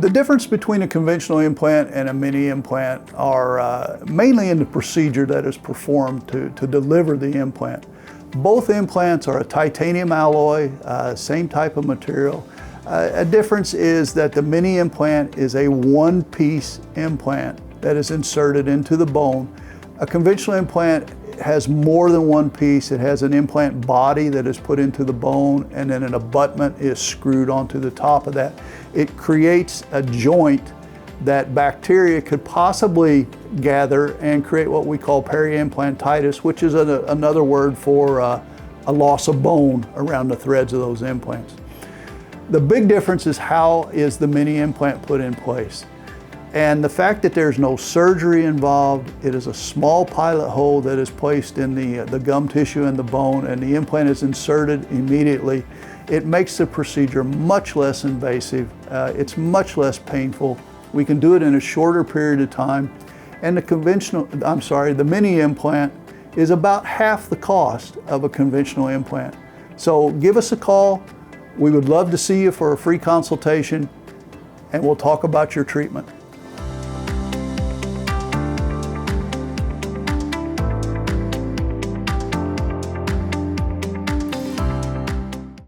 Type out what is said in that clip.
The difference between a conventional implant and a mini implant are mainly in the procedure that is performed to deliver the implant. Both implants are a titanium alloy, same type of material. A difference is that the mini implant is a one-piece implant that is inserted into the bone. A conventional implant has more than one piece. It has an implant body that is put into the bone, and then an abutment is screwed onto the top of that. It creates a joint that bacteria could possibly gather and create what we call peri-implantitis, which is another word for a loss of bone around the threads of those implants. The big difference is how is the mini implant put in place. And the fact that there's no surgery involved, it is a small pilot hole that is placed in the gum tissue and the bone, and the implant is inserted immediately. It makes the procedure much less invasive. It's much less painful. We can do it in a shorter period of time. And the mini implant is about half the cost of a conventional implant. So give us a call. We would love to see you for a free consultation, and we'll talk about your treatment.